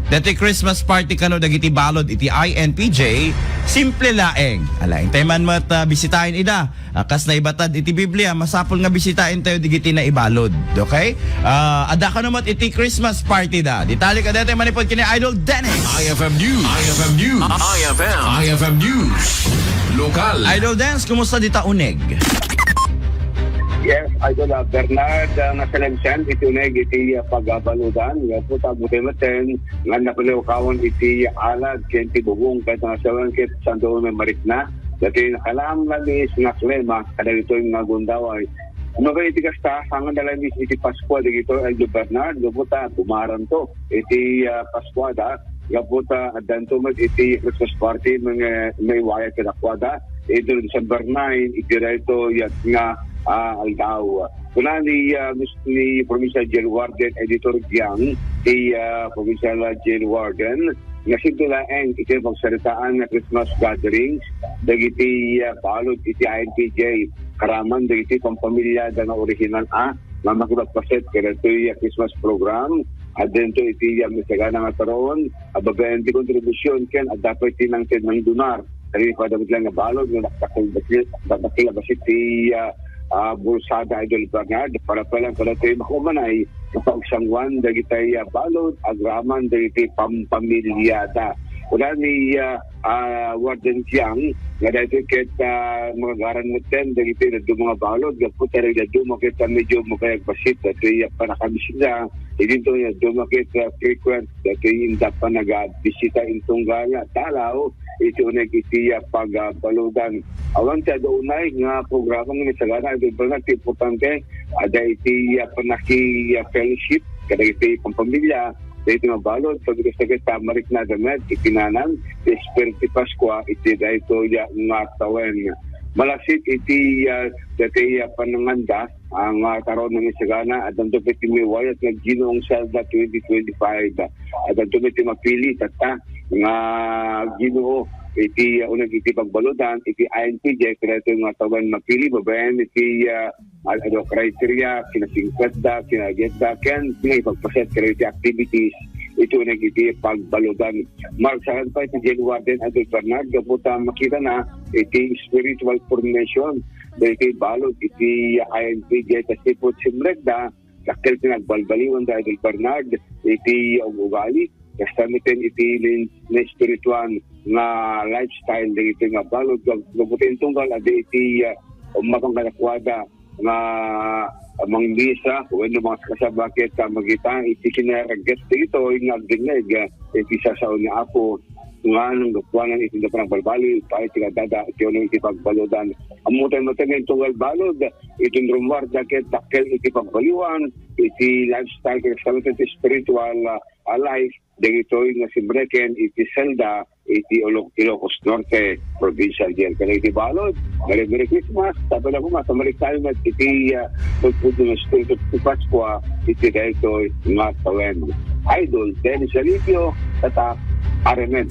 Dati Christmas party kano dagiti balod iti INPJ, simple laeng. Alain tayo man mat bisitahin ida. Kas na ibatad iti Biblia, masapol nga bisitahin tayo digiti na ibalod. Okay? Ada ka naman iti Christmas party da. Ditali ka dati manipod kini Idol Dennis. IFM News. IFM News. IFM News. Lokal. Idol Dennis, kumusta dita uneg? Yes, Idol Bernard, nasalamsan iti uneg iti pagbaludan. Nga po tabuti maten, nga napalawkawan iti alad, kenti bubong, kahit nasawan kit Santo Marikna. Dati nakalam labis nga klema, kada ito yung nagundaway. Ano ba iti kasta, hangan nalamis iti Paskwa, dito Idol Bernard, gabuta, tumaran to, iti Paskwa da, gabuta, adanto mag iti Christmas party, may waya kinakwada, ito December 9, iti rito, yat nga, aldaw. Kuna ni Provincial Jail Warden Editor Giang, Provincial Jail Warden, nga sintulaeng iti magsaritaan na Christmas gatherings, dagiti balod iti INPJ, karaman dagiti pampamilya da na original mamakipagpaset kaya ito yung Christmas program, at dito iti misagana nga taroon, ababayan di kontribusyon ken at dapat tinangkid ng dunar. Kaya padabit lang nga balod, nga nakakilabas iti bulsada Idol Bernard para palang pala tayo makumanay kapagsangwan dagitay balod agraman dagiti pampamilyada. Wala ni Warden Jiang nga dahil ket mga garan mo ten dagiti na mga balod gaputa rin na dumakit medyo makayagbasit at panakabisita dito na dumakit frequent at hindi pa nag-bisita intong gala talaw ito iti pagbaludan. Awan sa doonay nga programa nga nisagana ito ba importante ada iti panaki fellowship kada iti pampamilya dito nga balod pag gusto kita marik na damit itinanan Espiritu Paskwa iti dito nga tawen. Malasit iti dati pananganda ang karon ng isagana at ang dupit imiwayat ng Ginoong Salda 2025 at ang dupit mapili tata nga Ginoo iti unang iti pagbalodan iti INPJ kaya ito nga tawan mapili babayan iti criteria kinasingkatda kinagetda ken pinagpagpaset kaya iti activities ito unang iti pagbalodan. Marsahan pa iti Jail Warden Idol Bernard gaputa makita na iti spiritual formation iti balod iti INPJ kasi po simregda kakil pinagbalbaliwan da Idol Bernard iti ugali kasamitin iti na spiritual na lifestyle dito nga balod gabutin tunggal adi iti makangkalakwada nga mangbisa kung ano mga kasabakit magita iti kinaragas dito yung agdineg iti sasaw ni Apo nga anong gapuanan iti na panagbalbali pa iti kadada iti unang iti pagbalodan amutan mo tayo tunggal balod iti rumwar dakit dakil iti pagbaliwan iti lifestyle kasamitin iti spiritual life dito nga si Breken iti Zelda iti Ilocos Norte Provincial Jail kaya iti balod Merry Christmas tapos na po masamalik tayo na iti pagputo ng Espiritu Paskwa iti dito nga tawen. Idol Dennis Alipio tatak Aremen.